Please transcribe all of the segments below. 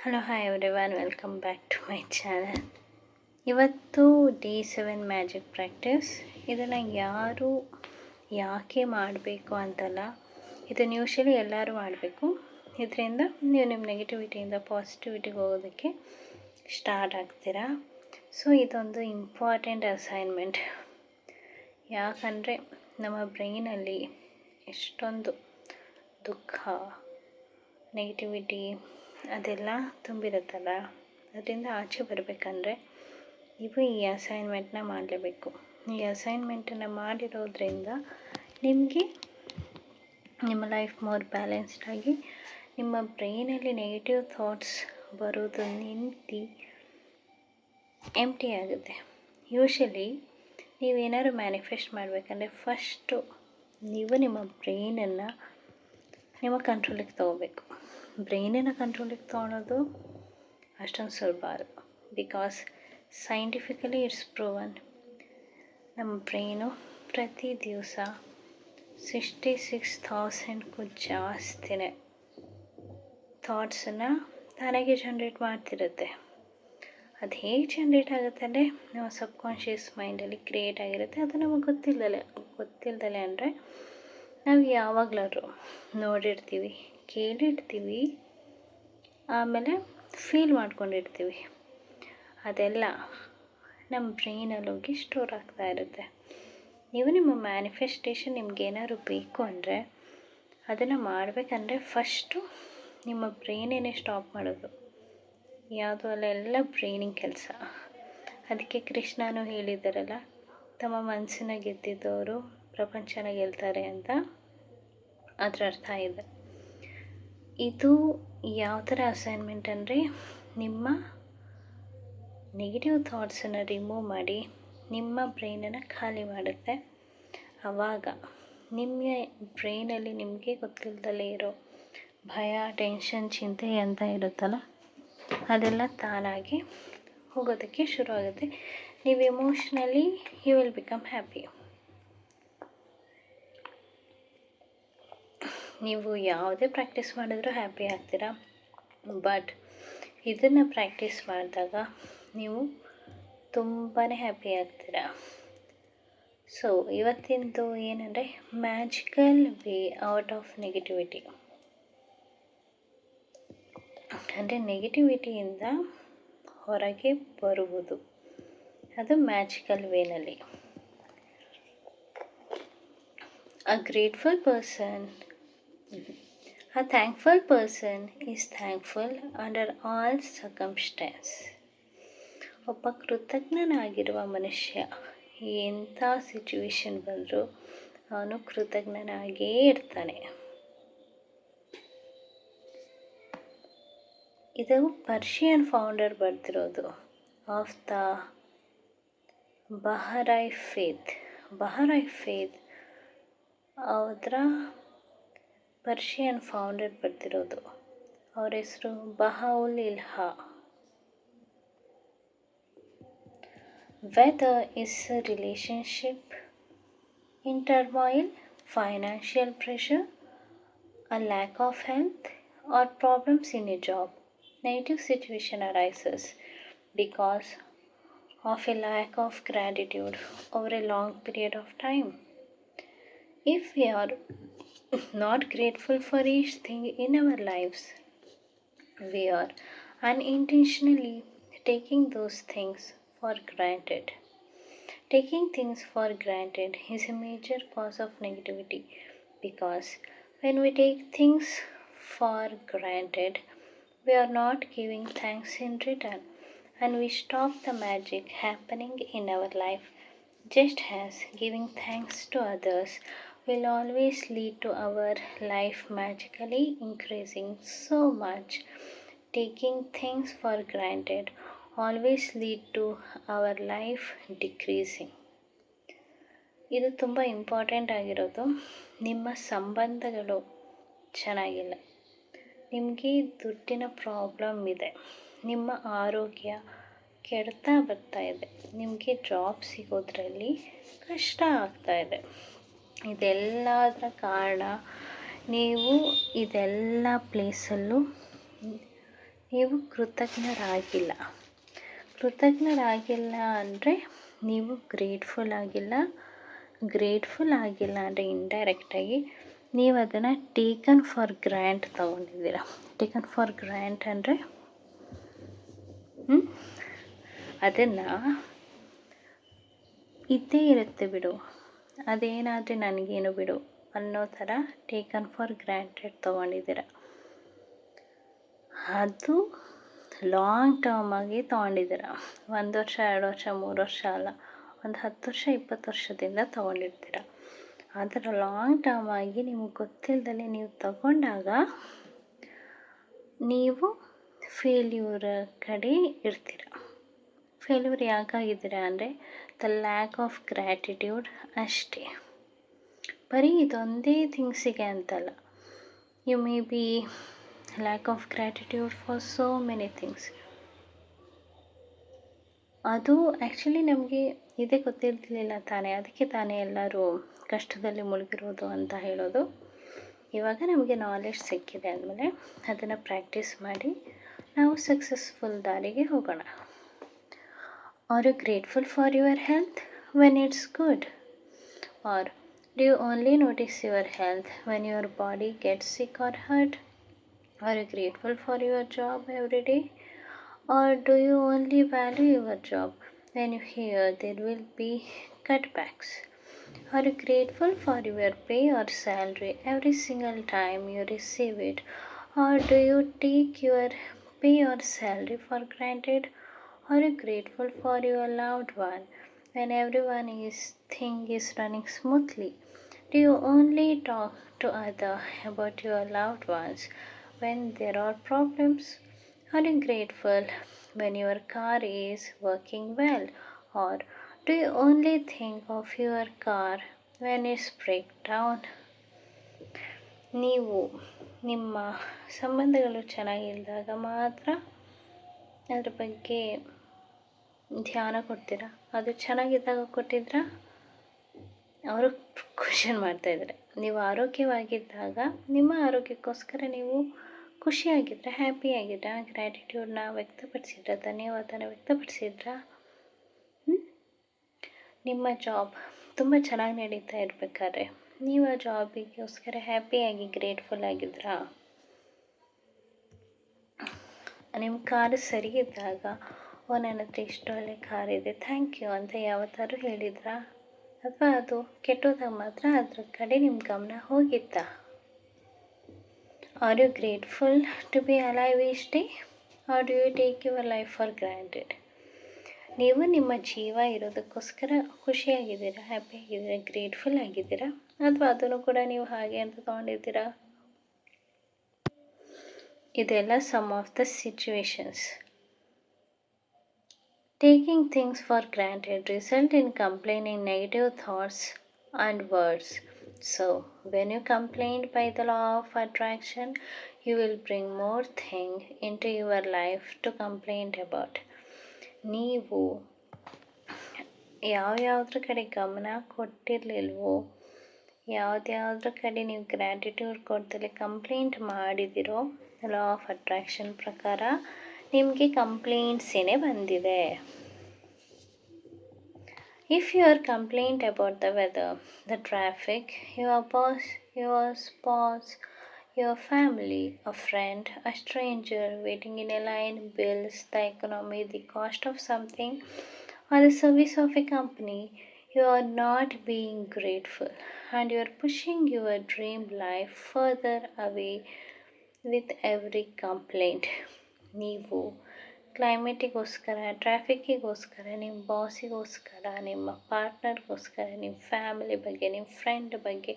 Hello hi everyone, welcome back to my channel. ಇವತ್ತು day 7 magic practice. ಇದನ್ನು ಯಾರು ಯಾಕೆ ಮಾಡಬೇಕು ಅಂತಲ್ಲ, ಇದನ್ನು ಯೂಶಲಿ ಎಲ್ಲರೂ ಮಾಡಬೇಕು. ಇದರಿಂದ ನೀವು ನಿಮ್ಮ ನೆಗೆಟಿವಿಟಿಯಿಂದ ಪಾಸಿಟಿವಿಟಿಗೆ ಹೋಗೋದಕ್ಕೆ ಸ್ಟಾರ್ಟ್ ಆಗ್ತೀರಾ. ಸೊ ಇದೊಂದು ಇಂಪಾರ್ಟೆಂಟ್ ಅಸೈನ್ಮೆಂಟ್. ಯಾಕಂದರೆ ನಮ್ಮ ಬ್ರೈನಲ್ಲಿ ಎಷ್ಟೊಂದು ದುಃಖ, ನೆಗೆಟಿವಿಟಿ ಅದೆಲ್ಲ ತುಂಬಿರುತ್ತಲ್ಲ, ಅದರಿಂದ ಆಚೆ ಬರಬೇಕಂದ್ರೆ ನೀವು ಈ ಅಸೈನ್ಮೆಂಟ್ನ ಮಾಡಲೇಬೇಕು. ಈ ಅಸೈನ್ಮೆಂಟನ್ನು ಮಾಡಿರೋದ್ರಿಂದ ನಿಮಗೆ ನಿಮ್ಮ ಲೈಫ್ ಮೋರ್ ಬ್ಯಾಲೆನ್ಸ್ಡ್ ಆಗಿ, ನಿಮ್ಮ ಬ್ರೈನಲ್ಲಿ ನೆಗೆಟಿವ್ ಥಾಟ್ಸ್ ಬರೋದು ನಿಂತು ಎಂಟಿ ಆಗುತ್ತೆ. ಯೂಶಲಿ ನೀವೇನಾದ್ರು ಮ್ಯಾನಿಫೆಸ್ಟ್ ಮಾಡಬೇಕಂದ್ರೆ ಫಸ್ಟು ನೀವು ನಿಮ್ಮ ಬ್ರೈನನ್ನು ನಿಮ್ಮ ಕಂಟ್ರೋಲಿಗೆ ತೊಗೋಬೇಕು. ಬ್ರೈನನ್ನು ಕಂಟ್ರೋಲಿಗೆ ತೊಗೊಳೋದು ಅಷ್ಟೊಂದು ಸುಲಭ ಅದು. ಬಿಕಾಸ್ ಸೈಂಟಿಫಿಕಲಿ ಇಟ್ಸ್ ಪ್ರೂವನ್, ನಮ್ಮ ಬ್ರೈನು ಪ್ರತಿ ದಿವಸ 66,000ಕ್ಕೂ ಜಾಸ್ತಿನೇ ಥಾಟ್ಸನ್ನು ತಾನಾಗೆ ಜನ್ರೇಟ್ ಮಾಡ್ತಿರುತ್ತೆ. ಅದು ಹೇಗೆ ಜನ್ರೇಟ್ ಆಗುತ್ತೆ ಅಂದರೆ ನಮ್ಮ ಸಬ್ಕಾನ್ಷಿಯಸ್ ಮೈಂಡಲ್ಲಿ ಕ್ರಿಯೇಟ್ ಆಗಿರುತ್ತೆ. ಅದು ನಮಗೆ ಗೊತ್ತಿಲ್ಲದಲೆ ಅಂದರೆ ನಾವು ಯಾವಾಗಲಾದ್ರು ನೋಡಿರ್ತೀವಿ, ಕೇಳಿರ್ತೀವಿ, ಆಮೇಲೆ ಫೀಲ್ ಮಾಡ್ಕೊಂಡಿರ್ತೀವಿ. ಅದೆಲ್ಲ ನಮ್ಮ ಬ್ರೈನಲ್ಲಿ ಹೋಗಿ ಸ್ಟೋರ್ ಆಗ್ತಾ ಇರುತ್ತೆ. ನೀವು ನಿಮ್ಮ ಮ್ಯಾನಿಫೆಸ್ಟೇಷನ್ ನಿಮ್ಗೇನಾದ್ರು ಬೇಕು ಅಂದರೆ ಅದನ್ನು ಮಾಡಬೇಕಂದ್ರೆ ಫಸ್ಟು ನಿಮ್ಮ ಬ್ರೈನೇನೆ ಸ್ಟಾಪ್ ಮಾಡೋದು. ಯಾವುದು ಎಲ್ಲ ಬ್ರೈನಿಂಗ್ ಕೆಲಸ. ಅದಕ್ಕೆ ಕೃಷ್ಣನೂ ಹೇಳಿದ್ದಾರಲ್ಲ, ತಮ್ಮ ಮನಸ್ಸನ್ನ ಗೆದ್ದಿದ್ದವರು ಪ್ರಪಂಚನ ಗೆಲ್ತಾರೆ ಅಂತ. ಅದರ ಅರ್ಥ ಇದೆ. ಇದು ಯಾವ ಥರ ಅಸೈನ್ಮೆಂಟ್ ಅಂದರೆ, ನಿಮ್ಮ ನೆಗೆಟಿವ್ ಥಾಟ್ಸನ್ನು ರಿಮೂವ್ ಮಾಡಿ ನಿಮ್ಮ ಬ್ರೈನನ್ನು ಖಾಲಿ ಮಾಡುತ್ತೆ. ಆವಾಗ ನಿಮ್ಮ ಬ್ರೈನಲ್ಲಿ ನಿಮಗೆ ಗೊತ್ತಿಲ್ಲದಲೇ ಇರೋ ಭಯ, ಟೆನ್ಷನ್, ಚಿಂತೆ ಅಂತ ಇರುತ್ತಲ್ಲ, ಅದೆಲ್ಲ ತಾನಾಗಿ ಹೋಗೋದಕ್ಕೆ ಶುರು ಆಗುತ್ತೆ. ನೀವು emotionally you will become happy. ನೀವು ಯಾವುದೇ ಪ್ರಾಕ್ಟೀಸ್ ಮಾಡಿದ್ರೂ ಹ್ಯಾಪಿ ಆಗ್ತೀರಾ. ಬಟ್ ಇದನ್ನು ಪ್ರಾಕ್ಟೀಸ್ ಮಾಡಿದಾಗ ನೀವು ತುಂಬಾ ಹ್ಯಾಪಿ ಆಗ್ತೀರಾ. ಸೊ ಇವತ್ತಿಂದು ಏನಂದರೆ magical way out of negativity. ಅಂದರೆ ನೆಗೆಟಿವಿಟಿಯಿಂದ ಹೊರಗೆ ಬರುವುದು, ಅದು magical ವೇನಲ್ಲಿ. A thankful person is thankful under all circumstances. ಒಬ್ಬ ಕೃತಜ್ಞನಾಗಿರುವ ಮನುಷ್ಯ ಎಂಥ ಸಿಚುವೇಶನ್ ಬಂದರೂ ಅವನು ಕೃತಜ್ಞನಾಗೇ ಇರ್ತಾನೆ. ಇದು ಪರ್ಷಿಯನ್ ಫೌಂಡರ್ ಬರ್ತಿರೋದು ಆಫ್ ದ ಬಹರೈ ಫೇತ್. ಅದರ ಪರ್ಷಿಯನ್ ಫೌಂಡರ್ ಬರ್ತಿರೋದು, ಅವ್ರ ಹೆಸರು ಬಹಾವುಲ್ ಇಲ್ಹಾ. Whether is a relationship in turmoil, financial pressure, a lack of health, or problems in a job, negative situation arises because of a lack of gratitude over a long period of time. If we are not grateful for each thing in our lives, we are unintentionally taking those things for granted. Taking things for granted is a major cause of negativity, because when we take things for granted, we are not giving thanks in return, and we stop the magic happening in our life. Just as giving thanks to others will always lead to our life magically increasing so much, taking things for granted always lead to our life decreasing. ಇದು ತುಂಬ important ಆಗಿರೋದು. ನಿಮ್ಮ ಸಂಬಂಧಗಳು ಚೆನ್ನಾಗಿಲ್ಲ, ನಿಮಗೆ ದುಡ್ಡಿನ problem ಇದೆ, ನಿಮ್ಮ ಆರೋಗ್ಯ ಕೆಡ್ತಾ ಬರ್ತಾ ಇದೆ, ನಿಮಗೆ ಜಾಬ್ ಸಿಗೋದ್ರಲ್ಲಿ ಕಷ್ಟ ಆಗ್ತಾ ಇದೆ. ಇದೆಲ್ಲದರ ಕಾರಣ ನೀವು ಇದೆಲ್ಲ ಪ್ಲೇಸಲ್ಲೂ ನೀವು ಕೃತಜ್ಞರಾಗಿಲ್ಲ. ಕೃತಜ್ಞರಾಗಿಲ್ಲ ಅಂದರೆ ನೀವು ಗ್ರೇಟ್ಫುಲ್ ಆಗಿಲ್ಲ. ಗ್ರೇಟ್ಫುಲ್ ಆಗಿಲ್ಲ ಅಂದರೆ ಇಂಡೈರೆಕ್ಟಾಗಿ ನೀವು ಅದನ್ನು ಟೇಕನ್ ಫಾರ್ ಗ್ರ್ಯಾಂಟ್ ತೊಗೊಂಡಿದ್ದೀರ. ಟೇಕನ್ ಫಾರ್ ಗ್ರ್ಯಾಂಟ್ ಅಂದರೆ ಅದನ್ನು ಇದ್ದೇ ಇರುತ್ತೆ ಬಿಡು, ಅದೇನಾದರೆ ನನಗೇನು ಬಿಡು ಅನ್ನೋ ಥರ ಟೇಕನ್ ಫಾರ್ ಗ್ರ್ಯಾಂಟೆಡ್ ತೊಗೊಂಡಿದ್ದೀರ. ಅದು ಲಾಂಗ್ ಟರ್ಮಾಗಿ ತೊಗೊಂಡಿದ್ದೀರ. 1 ವರ್ಷ 2 ವರ್ಷ 3 ವರ್ಷ ಅಲ್ಲ, ಒಂದು 10 ವರ್ಷ 20 ವರ್ಷದಿಂದ ತೊಗೊಂಡಿರ್ತೀರ. ಆದರೆ ಲಾಂಗ್ ಟರ್ಮ್ ಆಗಿ ನಿಮಗೆ ಗೊತ್ತಿಲ್ಲದಲೇ ನೀವು ತಗೊಂಡಾಗ ನೀವು ಫೇಲ್ಯೂರ್ ಕಡೆ ಇರ್ತೀರ. ಫೇಲ್ಯೂರ್ ಯಾಕಾಗಿದ್ದೀರಾ ಅಂದರೆ ದ ಲ್ಯಾಕ್ ಆಫ್ ಗ್ರ್ಯಾಟಿಟ್ಯೂಡ್ ಅಷ್ಟೇ. ಬರೀ ಇದೊಂದೇ ಥಿಂಗ್ಸಿಗೆ ಅಂತಲ್ಲ. You may be lack of gratitude for so many things. ಅದು ಆ್ಯಕ್ಚುಲಿ ನಮಗೆ ಇದೇ ಗೊತ್ತಿರಲಿಲ್ಲ ತಾನೇ, ಅದಕ್ಕೆ ತಾನೇ ಎಲ್ಲರೂ ಕಷ್ಟದಲ್ಲಿ ಮುಳುಗಿರೋದು ಅಂತ ಹೇಳೋದು. ಇವಾಗ ನಮಗೆ ನಾಲೆಡ್ಜ್ ಸಿಕ್ಕಿದೆ ಅಂದಮೇಲೆ ಅದನ್ನು ಪ್ರಾಕ್ಟೀಸ್ ಮಾಡಿ ನಾವು ಸಕ್ಸಸ್ಫುಲ್ ದಾರಿಗೆ ಹೋಗೋಣ. Are you grateful for your health when it's good? Or do you only notice your health when your body gets sick or hurt? Are you grateful for your job every day? Or do you only value your job when you hear there will be cutbacks? Are you grateful for your pay or salary every single time you receive it? Or do you take your pay or salary for granted? Are you grateful for your loved one when everyone thing is running smoothly? Do you only talk to others about your loved ones when there are problems? Are you grateful when your car is working well? Or do you only think of your car when it's break down? ನೀವು ನಿಮ್ಮ ಸಂಬಂಧಗಳು ಚೆನ್ನಾಗಿಲ್ದಾಗ ಮಾತ್ರ ಅದ್ರ ಬಗ್ಗೆ ಧ್ಯಾನ ಕೊಡ್ತೀರಾ. ಅದು ಚೆನ್ನಾಗಿದ್ದಾಗ ಕೊಟ್ಟಿದ್ರಾ? ಅವರು ಕ್ವಶನ್ ಮಾಡ್ತಾಯಿದ್ದಾರೆ. ನೀವು ಆರೋಗ್ಯವಾಗಿದ್ದಾಗ ನಿಮ್ಮ ಆರೋಗ್ಯಕ್ಕೋಸ್ಕರ ನೀವು ಖುಷಿಯಾಗಿದ್ದರೆ, ಹ್ಯಾಪಿಯಾಗಿದ್ದರೆ, ಗ್ರ್ಯಾಟಿಟ್ಯೂಡ್ನ ವ್ಯಕ್ತಪಡಿಸಿದ್ರ, ಧನ್ಯವಾದನ ವ್ಯಕ್ತಪಡಿಸಿದ್ರ, ನಿಮ್ಮ ಜಾಬ್ ತುಂಬ ಚೆನ್ನಾಗಿ ನಡೀತಾ ಇರಬೇಕಾದ್ರೆ ನೀವು ಆ ಜಾಬಿಗೋಸ್ಕರ ಹ್ಯಾಪಿಯಾಗಿ ಗ್ರೇಟ್ಫುಲ್ ಆಗಿದ್ರಾ? ನಿಮ್ಮ ಕಾರು ಸರಿ ಇದ್ದಾಗ ನನ್ನ ಹತ್ರ ಇಷ್ಟು ಒಳ್ಳೆ ಕಾರ್ ಇದೆ, ಥ್ಯಾಂಕ್ ಯು ಅಂತ ಯಾವತ್ತಾದ್ರೂ ಹೇಳಿದ್ರಾ? ಅಥವಾ ಅದು ಕೆಟ್ಟೋದಾಗ ಮಾತ್ರ ಅದ್ರ ಕಡೆ ನಿಮ್ಮ ಗಮನ ಹೋಗಿತ್ತಾ? Are you grateful to be alive each day? Are do you take your life for granted? ನೀವು ನಿಮ್ಮ ಜೀವ ಇರೋದಕ್ಕೋಸ್ಕರ ಖುಷಿಯಾಗಿದ್ದೀರಾ, ಹ್ಯಾಪಿಯಾಗಿದ್ದೀರಾ, ಗ್ರೇಟ್ಫುಲ್ ಆಗಿದ್ದೀರಾ? ಅಥವಾ ಅದನ್ನು ಕೂಡ ನೀವು ಹಾಗೆ ಅಂತ ತೊಗೊಂಡಿದ್ದೀರಾ? ಇದೆಲ್ಲ some of the situations. Taking things for granted result in complaining negative thoughts and words. So, when you complain by the law of attraction, you will bring more things into your life to complain about. ನೀವು ಯಾವ್ಯಾವ್ದ್ರ ಕಡೆ ಗಮನ ಕೊಟ್ಟಿರಲಿಲ್ವೋ, ಯಾವುದ್ಯಾವ್ದ್ರ ಕಡೆ ನೀವು gratitude ಕೊಡ್ತಲೇ complaint ಮಾಡಿದಿರೋ, law of attraction ಪ್ರಕಾರ ನಿಮಗೆ ಕಂಪ್ಲೇಂಟ್ಸೇ ಬಂದಿದೆ. If you are complained about the weather, the traffic, your boss, your spouse, your family, a friend, a stranger waiting in a line, bills, the economy, the cost of something, or the service of a company, you are not being grateful and you are pushing your dream life further away with every complaint. ನೀವು ಕ್ಲೈಮೇಟಿಗೋಸ್ಕರ, ಟ್ರಾಫಿಕ್ಕಿಗೋಸ್ಕರ, ನಿಮ್ಮ ಬಾಸಿಗೋಸ್ಕರ, ನಿಮ್ಮ ಪಾರ್ಟ್ನರ್ಗೋಸ್ಕರ, ನಿಮ್ಮ family ಬಗ್ಗೆ, ನಿಮ್ಮ friend ಬಗ್ಗೆ,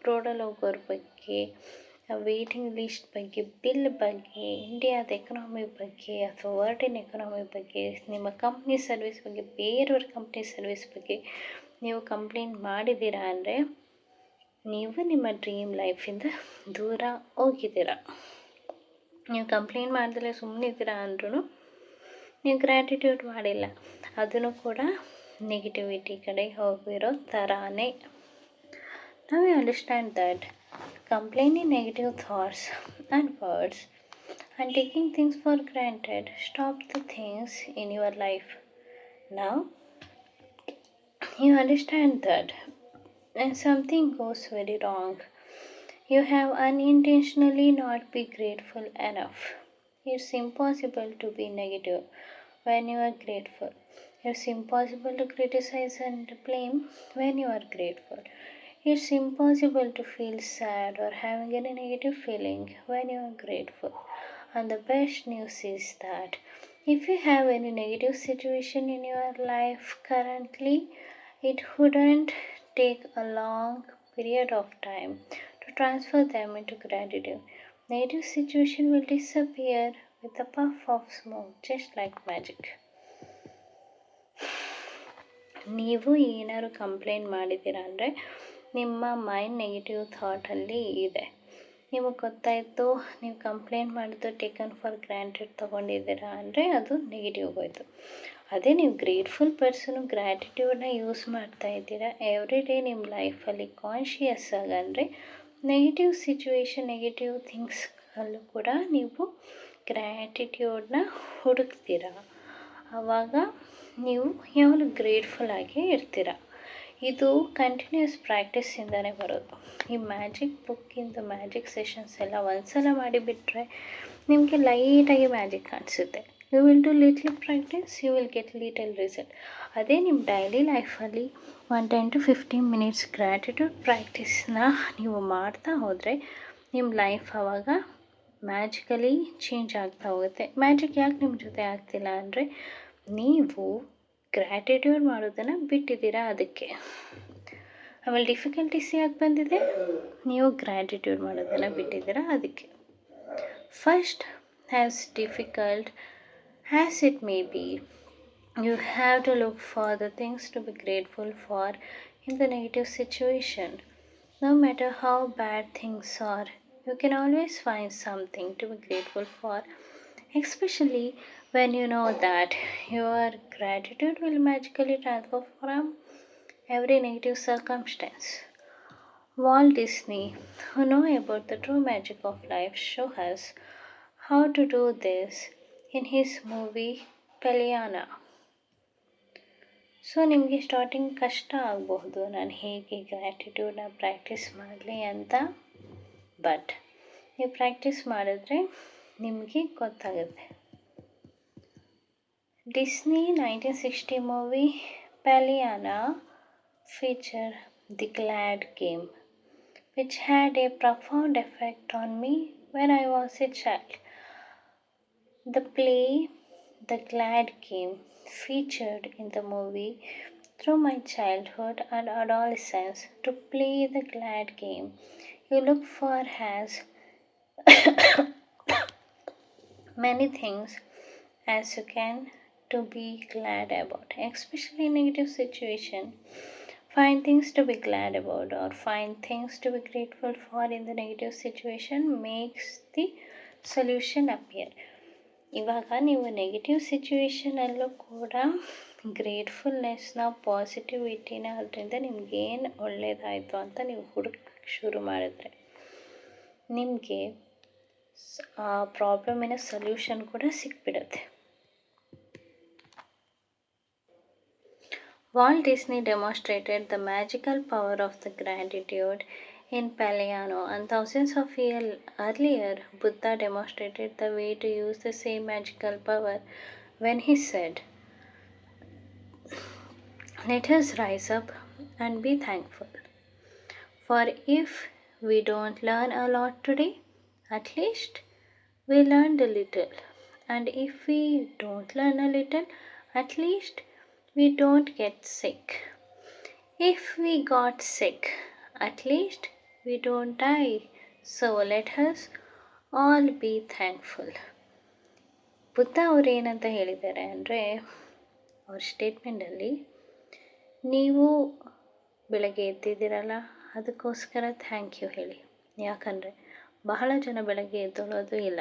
ರೋಡಲ್ಲಿ ಹೋಗೋರ ಬಗ್ಗೆ, waiting list ಬಗ್ಗೆ, ಬಿಲ್ ಬಗ್ಗೆ, ಇಂಡಿಯಾದ ಎಕನಾಮಿ ಬಗ್ಗೆ ಅಥವಾ ವರ್ಲ್ಡಿನ ಎಕನಾಮಿ ಬಗ್ಗೆ, ನಿಮ್ಮ ಕಂಪ್ನಿ ಸರ್ವಿಸ್ ಬಗ್ಗೆ, ಬೇರೆಯವ್ರ ಕಂಪ್ನಿ ಸರ್ವಿಸ್ ಬಗ್ಗೆ ನೀವು ಕಂಪ್ಲೇಂಟ್ ಮಾಡಿದ್ದೀರಾ ಅಂದರೆ ನೀವು ನಿಮ್ಮ ಡ್ರೀಮ್ ಲೈಫಿಂದ ದೂರ ಹೋಗಿದ್ದೀರ. ನೀವು ಕಂಪ್ಲೇಂಟ್ ಮಾಡ್ದಲೇ ಸುಮ್ಮನಿದ್ದೀರಾ ಅಂದ್ರೂ ನೀವು ಗ್ರ್ಯಾಟಿಟ್ಯೂಡ್ ಮಾಡಿಲ್ಲ, ಅದನ್ನು ಕೂಡ ನೆಗೆಟಿವಿಟಿ ಕಡೆ ಹೋಗಿರೋ ಥರಾನೇ. ನಾವು understand that complaining negative thoughts and words and taking things for granted stop the things in your life. Now you understand that when something goes very wrong, you have unintentionally not be grateful enough. It's impossible to be negative when you are grateful. It's impossible to criticize and blame when you are grateful. It's impossible to feel sad or having any negative feeling when you are grateful. And the best news is that if you have any negative situation in your life currently, it wouldn't take a long period of time to transfer them into gratitude. Negative situation will disappear with a puff of smoke, just like magic. ನೀವು ಏನಾದ್ರು complaint ಮಾಡಿದ್ದೀರಾ ಅಂದರೆ ನಿಮ್ಮ mind negative ಥಾಟಲ್ಲಿ ಇದೆ. ನಿಮಗೆ ಗೊತ್ತಾಯಿತು ನೀವು complaint ಮಾಡಿದ್ದು ಟೇಕನ್ ಫಾರ್ ಗ್ರ್ಯಾಂಟೆಡ್ ತೊಗೊಂಡಿದ್ದೀರಾ ಅಂದರೆ ಅದು ನೆಗೆಟಿವ್ ಹೋಯಿತು. ಅದೇ ನೀವು ಗ್ರೇಟ್ಫುಲ್ ಪರ್ಸನು ಗ್ರ್ಯಾಟಿಟ್ಯೂಡನ್ನ ಯೂಸ್ ಮಾಡ್ತಾ ಇದ್ದೀರಾ ಎವ್ರಿ ಡೇ ನಿಮ್ಮ ಲೈಫಲ್ಲಿ ಕಾನ್ಷಿಯಸ್ ಆಗಂದರೆ ನೆಗೆಟಿವ್ ಸಿಚುವೇಶನ್ ನೆಗೆಟಿವ್ ಥಿಂಗ್ಸ್ಗಳಲ್ಲೂ ಕೂಡ ನೀವು ಗ್ರ್ಯಾಟಿಟ್ಯೂಡನ್ನ ಹುಡುಕ್ತೀರಾ. ಆವಾಗ ನೀವು ಯಾವಾಗಲೂ ಗ್ರೇಟ್ಫುಲ್ ಆಗಿ ಇರ್ತೀರ. ಇದು ಕಂಟಿನ್ಯೂಸ್ ಪ್ರಾಕ್ಟೀಸಿಂದನೇ ಬರೋದು. ಈ ಮ್ಯಾಜಿಕ್ ಬುಕ್ಕಿಂದು ಮ್ಯಾಜಿಕ್ ಸೆಷನ್ಸ್ ಎಲ್ಲ ಒಂದ್ಸಲ ಮಾಡಿಬಿಟ್ರೆ ನಿಮಗೆ ಲೈಟಾಗಿ ಮ್ಯಾಜಿಕ್ ಕಾಣಿಸುತ್ತೆ. You will do little practice, you will get little result. ಅದೇ ನಿಮ್ಮ ಡೈಲಿ ಲೈಫಲ್ಲಿ 10 to 15 minutes ಗ್ರ್ಯಾಟಿಟ್ಯೂಡ್ ಪ್ರಾಕ್ಟೀಸ್ನ ನೀವು ಮಾಡ್ತಾ ಹೋದರೆ ನಿಮ್ಮ ಲೈಫ್ ಆವಾಗ ಮ್ಯಾಜಿಕಲಿ ಚೇಂಜ್ ಆಗ್ತಾ ಹೋಗುತ್ತೆ. ಮ್ಯಾಜಿಕ್ ಯಾಕೆ ನಿಮ್ಮ ಜೊತೆ ಆಗ್ತಿಲ್ಲ ಅಂದರೆ ನೀವು ಗ್ರ್ಯಾಟಿಟ್ಯೂಡ್ ಮಾಡೋದನ್ನು ಬಿಟ್ಟಿದ್ದೀರಾ. ಅದಕ್ಕೆ ಆಮೇಲೆ ಡಿಫಿಕಲ್ಟೀಸ್ ಯಾಕೆ ಬಂದಿದೆ, ನೀವು ಗ್ರ್ಯಾಟಿಟ್ಯೂಡ್ ಮಾಡೋದನ್ನು ಬಿಟ್ಟಿದ್ದೀರಾ. ಅದಕ್ಕೆ first, as difficult as it may be, you have to look for the things to be grateful for in the negative situation. No matter how bad things are, you can always find something to be grateful for, especially when you know that your gratitude will magically transform every negative circumstance. Walt Disney, who know about the true magic of life, show us how to do this in his movie Peliana. So ನಿಮಗೆ starting ಕಷ್ಟ ಆಗಬಹುದು ನಾನು ಹೇಗೆ ಗ್ರ್ಯಾಟಿಟ್ಯೂಡನ್ನ practice ಮಾಡಲಿ ಅಂತ. But ನೀವು practice ಮಾಡಿದ್ರೆ ನಿಮಗೆ ಗೊತ್ತಾಗುತ್ತೆ. Disney 1960 movie Paliana featured the Glad game, which had a profound effect on me when I was a child. The play, The Glad Game, featured in the movie through my childhood and adolescence. To play the Glad Game, you look for has many things as you can to be glad about, especially in negative situation. Find things to be glad about or find things to be grateful for in the negative situation makes the solution appear. ಇವಾಗ ನೀವು negative ಸಿಚುವೇಶನಲ್ಲೂ ಕೂಡ ಗ್ರೇಟ್ಫುಲ್ನೆಸ್ನ ಪಾಸಿಟಿವಿಟಿನ ಅದರಿಂದ ನಿಮಗೇನು ಒಳ್ಳೆಯದಾಯಿತು ಅಂತ ನೀವು ಹುಡುಕಕ್ಕೆ ಶುರು ಮಾಡಿದ್ರೆ ನಿಮಗೆ ಆ ಪ್ರಾಬ್ಲಮಿನ ಸೊಲ್ಯೂಷನ್ ಕೂಡ ಸಿಕ್ಬಿಡುತ್ತೆ. Walt Disney demonstrated the magical power of the gratitude in Paliano, and thousands of years earlier, Buddha demonstrated the way to use the same magical power when he said, "Let us rise up and be thankful. For if we don't learn a lot today, at least we learned a little. And if we don't learn a little, at least we don't get sick. If we got sick, at least we don't die. So let us all be thankful." Buddha ಅವರು ಏನಂತ ಹೇಳಿದ್ದಾರೆ ಅಂದರೆ ಅವ್ರ ಸ್ಟೇಟ್ಮೆಂಟಲ್ಲಿ, ನೀವು ಬೆಳಗ್ಗೆ ಎದ್ದಿದ್ದೀರಲ್ಲ ಅದಕ್ಕೋಸ್ಕರ thank you ಹೇಳಿ. ಯಾಕಂದರೆ ಬಹಳ ಜನ ಬೆಳಗ್ಗೆ ಎದ್ದೊಳೋದು ಇಲ್ಲ.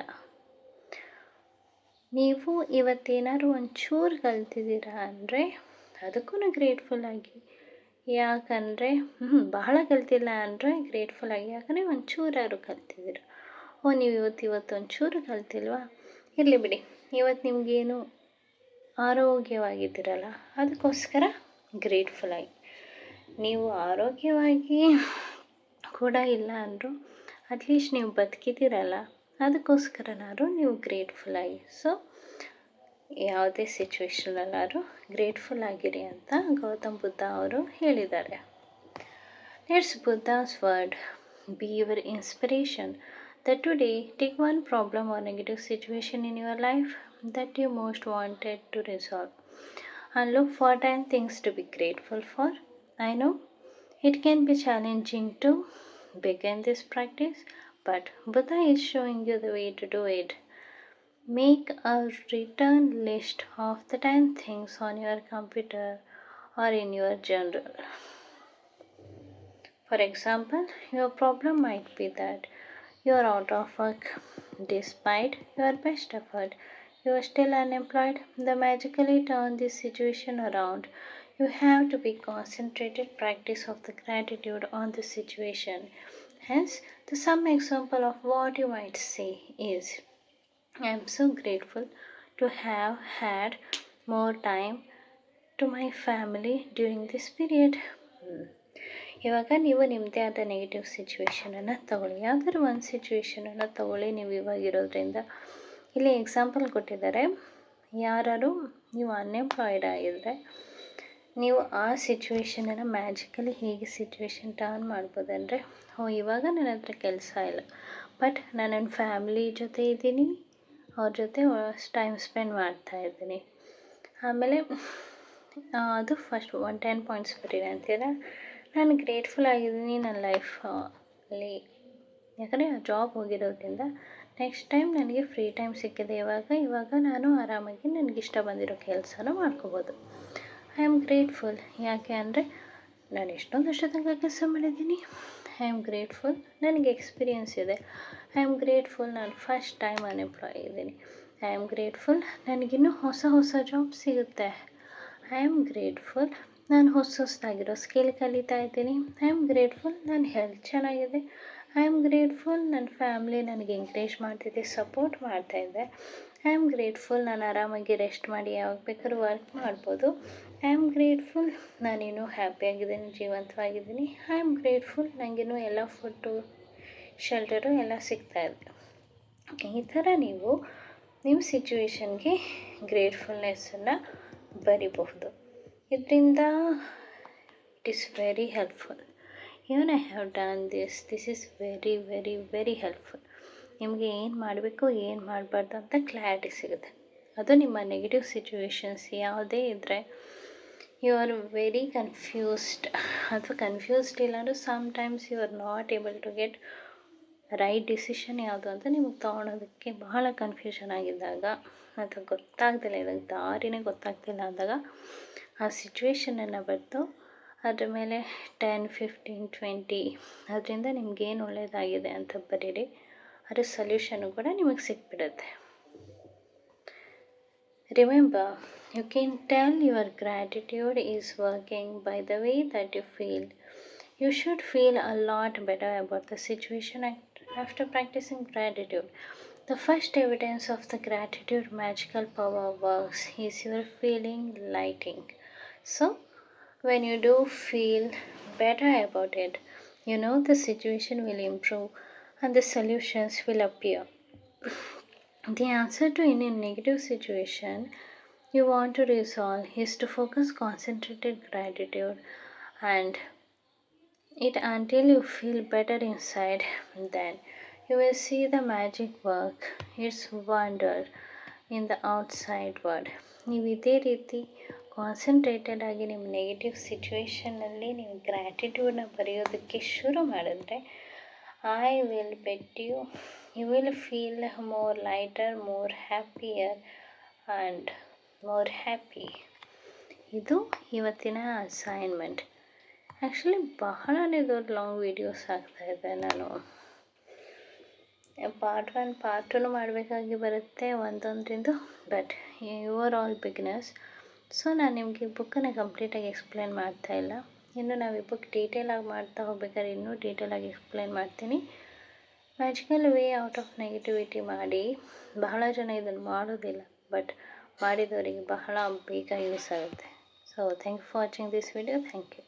ನೀವು ಇವತ್ತೇನಾದ್ರು ಒಂಚೂರು ಕಲ್ತಿದ್ದೀರಾ ಅಂದರೆ ಅದಕ್ಕೂ ಗ್ರೇಟ್ಫುಲ್ ಆಗಿ. ಯಾಕಂದರೆ ಬಹಳ ಕಲ್ತಿಲ್ಲ ಅಂದರೆ ಗ್ರೇಟ್ಫುಲ್ ಆಗಿ, ಯಾಕಂದರೆ ಒಂಚೂರಾದ್ರು ಕಲ್ತಿದ್ದೀರ. ಓ ನೀವು ಇವತ್ತು ಒಂಚೂರು ಕಲ್ತಿಲ್ವಾ, ಇರಲಿ ಬಿಡಿ, ಇವತ್ತು ನಿಮಗೇನು ಆರೋಗ್ಯವಾಗಿದ್ದೀರಲ್ಲ ಅದಕ್ಕೋಸ್ಕರ ಗ್ರೇಟ್ಫುಲ್ ಆಗಿ. ನೀವು ಆರೋಗ್ಯವಾಗಿ ಕೂಡ ಇಲ್ಲ ಅಂದರೂ ಅಟ್ಲೀಸ್ಟ್ ನೀವು ಬದುಕಿದ್ದೀರಲ್ಲ ಅದಕ್ಕೋಸ್ಕರನಾದ್ರು ನೀವು ಗ್ರೇಟ್ಫುಲ್ ಆಗಿ. ಸೊ ಯಾವುದೇ ಸಿಚುವೇಶನಲ್ಲಾದ್ರೂ ಗ್ರೇಟ್ಫುಲ್ ಆಗಿರಿ ಅಂತ ಗೌತಮ್ ಬುದ್ಧ ಅವರು ಹೇಳಿದ್ದಾರೆ. Let's Buddha's word be your inspiration that today take one problem or negative situation in your life that you most wanted to resolve and look for 10 things to be grateful for. I know it can be challenging to begin this practice, but Buddha is showing you the way to do it. Make a written list of the 10 things on your computer or in your journal. For example, your problem might be that you are out of work. Despite your best effort, you are still unemployed. To magically turn this situation around, you have to be concentrated practice of the gratitude on the situation. Hence, some example of what you might say is, I am so grateful to have had more time to my family during this period. ಇವಾಗ ನೀವು ನಿಮ್ಮದೇ ಆದ negative ಸಿಚುವೇಶನನ್ನು ತಗೊಳ್ಳಿ. ಯಾವ್ದಾದ್ರು ಒಂದು ಸಿಚುವೇಶನನ್ನು ತಗೊಳ್ಳಿ. ನೀವು ಇವಾಗಿರೋದ್ರಿಂದ ಇಲ್ಲಿ ಎಕ್ಸಾಂಪಲ್ ಕೊಟ್ಟಿದ್ದಾರೆ. ಯಾರು ನೀವು ಅನ್ಎಂಪ್ಲಾಯ್ಡ್ ಆಗಿದ್ದರೆ ನೀವು ಆ ಸಿಚುವೇಶನನ್ನು ಮ್ಯಾಜಿಕಲಿ ಹೇಗೆ ಸಿಚುವೇಶನ್ ಟರ್ನ್ ಮಾಡ್ಬೋದಂದರೆ, ಇವಾಗ ನನ್ನ ಹತ್ರ ಕೆಲಸ ಇಲ್ಲ, ಬಟ್ ನಾನು ನನ್ನ ಫ್ಯಾಮಿಲಿ ಜೊತೆ ಇದ್ದೀನಿ, ಅವ್ರ ಜೊತೆ ಟೈಮ್ ಸ್ಪೆಂಡ್ ಮಾಡ್ತಾಯಿದ್ದೀನಿ. ಆಮೇಲೆ ಅದು ಫಸ್ಟ್ 10 ಪಾಯಿಂಟ್ಸ್ ಬರೀರಿ ಅಂತೀರ. ನಾನು ಗ್ರೇಟ್ಫುಲ್ ಆಗಿದ್ದೀನಿ ನನ್ನ ಲೈಫಲ್ಲಿ, ಯಾಕಂದರೆ ಜಾಬ್ ಹೋಗಿರೋದ್ರಿಂದ ನೆಕ್ಸ್ಟ್ ಟೈಮ್ ನನಗೆ ಫ್ರೀ ಟೈಮ್ ಸಿಕ್ಕಿದೆ. ಇವಾಗ ನಾನು ಆರಾಮಾಗಿ ನನಗಿಷ್ಟ ಬಂದಿರೋ ಕೆಲಸನ ಮಾಡ್ಕೋಬೋದು. I am grateful. ಯಾಕೆ ಅಂದರೆ ನಾನು ಎಷ್ಟೊಂದು ವರ್ಷ ತನಕ ಕೆಲಸ ಮಾಡಿದ್ದೀನಿ. ಐ ಆಮ್ ಗ್ರೇಟ್ಫುಲ್, ನನಗೆ ಎಕ್ಸ್ಪೀರಿಯೆನ್ಸ್ ಇದೆ. ಐ ಆಮ್ ಗ್ರೇಟ್ಫುಲ್, ನಾನು ಫಸ್ಟ್ ಟೈಮ್ ಅನ್ಎಂಪ್ಲಾಯ್ ಇದ್ದೀನಿ. ಐ ಆಮ್ ಗ್ರೇಟ್ಫುಲ್, ನನಗಿನ್ನೂ ಹೊಸ ಜಾಬ್ ಸಿಗುತ್ತೆ. ಐ ಆಮ್ ಗ್ರೇಟ್ಫುಲ್, ನಾನು ಹೊಸದಾಗಿರೋ ಸ್ಕಿಲ್ ಕಲಿತಾ ಇದ್ದೀನಿ. ಐ ಆಮ್ ಗ್ರೇಟ್ಫುಲ್, ನನ್ನ ಹೆಲ್ತ್ ಚೆನ್ನಾಗಿದೆ. ಐ ಆಮ್ ಗ್ರೇಟ್ಫುಲ್, ನನ್ನ ಫ್ಯಾಮ್ಲಿ ನನಗೆ ಎಂಕರೇಜ್ ಮಾಡ್ತಿದೆ, ಸಪೋರ್ಟ್ ಮಾಡ್ತಾಯಿದೆ. ಐ ಆಮ್ ಗ್ರೇಟ್ಫುಲ್, ನಾನು ಆರಾಮಾಗಿ ರೆಸ್ಟ್ ಮಾಡಿ ಯಾವಾಗ ಬೇಕಾದ್ರೂ ವರ್ಕ್ ಮಾಡ್ಬೋದು. ಐ ಆಮ್ ಗ್ರೇಟ್ಫುಲ್, ನಾನಿನ್ನೂ ಹ್ಯಾಪಿಯಾಗಿದ್ದೀನಿ, ಜೀವಂತವಾಗಿದ್ದೀನಿ. ಐ ಆಮ್ ಗ್ರೇಟ್ಫುಲ್, ನನಗಿನ್ನೂ ಎಲ್ಲ ಫುಡ್ಡು ಶೆಲ್ಟರು ಎಲ್ಲ ಸಿಗ್ತಾಯಿದೆ. ಈ ಥರ ನೀವು ನಿಮ್ಮ ಸಿಚುವೇಶನ್ಗೆ ಗ್ರೇಟ್ಫುಲ್ನೆಸ್ಸನ್ನು ಬರಿಬಹುದು. ಇದರಿಂದ it is very helpful. Even I have done this is very very very helpful. ನಿಮಗೆ ಏನು ಮಾಡಬೇಕು ಏನು ಮಾಡಬಾರ್ದು ಅಂತ ಕ್ಲಾರಿಟಿ ಸಿಗುತ್ತೆ. ಅದು ನಿಮ್ಮ ನೆಗೆಟಿವ್ ಸಿಚುವೇಶನ್ಸ್ ಯಾವುದೇ ಇದ್ದರೆ ಯು ಆರ್ ವೆರಿ ಕನ್ಫ್ಯೂಸ್ಡ್, ಅಥವಾ ಕನ್ಫ್ಯೂಸ್ಡ್ ಇಲ್ಲ ಅಂದರೆ sometimes you are not able to get right decision ಯಾವುದು ಅಂತ ನಿಮಗೆ ತೊಗೊಳೋದಕ್ಕೆ ಬಹಳ ಕನ್ಫ್ಯೂಷನ್ ಆಗಿದ್ದಾಗ, ಅಥವಾ ಗೊತ್ತಾಗ್ತಿಲ್ಲ, ಇದಕ್ಕೆ ದಾರಿನೇ ಗೊತ್ತಾಗ್ತಿಲ್ಲ ಅಂದಾಗ ಆ ಸಿಚುವೇಶನನ್ನು ಬರೆದು ಅದ್ರ ಮೇಲೆ 10, 15, 20 ಅದರಿಂದ ನಿಮಗೇನು ಒಳ್ಳೆಯದಾಗಿದೆ ಅಂತ ಬರೀರಿ. ಅದರ ಸೊಲ್ಯೂಷನ್ನು ಕೂಡ ನಿಮಗೆ ಸಿಕ್ಬಿಡುತ್ತೆ. Remember, you can tell your gratitude is working by the way that you feel. You should feel a lot better about the situation after practicing gratitude. The first evidence of the gratitude magical power works is your feeling lighting. So, when you do feel better about it, you know the situation will improve and the solutions will appear. The answer to any negative situation you want to resolve is to focus concentrated gratitude and it until you feel better inside. Then you will see the magic work its wonder in the outside world. ನೀವು ಇದೇ ರೀತಿ concentrated ಆಗಿ ನಿಮ್ಮ negative ಸಿಚುವೇಷನ್ನಲ್ಲಿ ನೀವು ಗ್ರ್ಯಾಟಿಟ್ಯೂಡನ್ನ ಬರೆಯೋದಕ್ಕೆ ಶುರು ಮಾಡಿದ್ರೆ, I will bet you will feel more lighter, more happier and more happy. ಇದು ಇವತ್ತಿನ ಅಸೈನ್ಮೆಂಟ್. ಆ್ಯಕ್ಚುಲಿ ಬಹಳನೇ ದೊಡ್ಡ ಲಾಂಗ್ ವೀಡಿಯೋಸ್ ಆಗ್ತಾಯಿದೆ. ನಾನು ಪಾರ್ಟ್ 1 ಪಾರ್ಟ್ 2 ಮಾಡಬೇಕಾಗಿ ಬರುತ್ತೆ ಒಂದೊಂದರಿಂದ, but you are all beginners. So ನಾನು ನಿಮಗೆ ಈ ಬುಕ್ಕನ್ನು ಕಂಪ್ಲೀಟಾಗಿ ಎಕ್ಸ್ಪ್ಲೇನ್ ಇನ್ನು ನಾವು ಈ ಬುಕ್ ಡೀಟೇಲಾಗಿ ಮಾಡ್ತಾ ಹೋಗ್ಬೇಕಾದ್ರೆ ಇನ್ನೂ ಡೀಟೇಲಾಗಿ ಎಕ್ಸ್ಪ್ಲೇನ್ ಮಾಡ್ತೀನಿ. Magical way out of negativity ಮಾಡಿ. ಬಹಳ ಜನ ಇದನ್ನು ಮಾಡೋದಿಲ್ಲ, ಬಟ್ ಮಾಡಿದವರಿಗೆ ಬಹಳ ಬೇಗ ಯೂಸ್ ಆಗುತ್ತೆ. So thank you for watching this video. Thank you.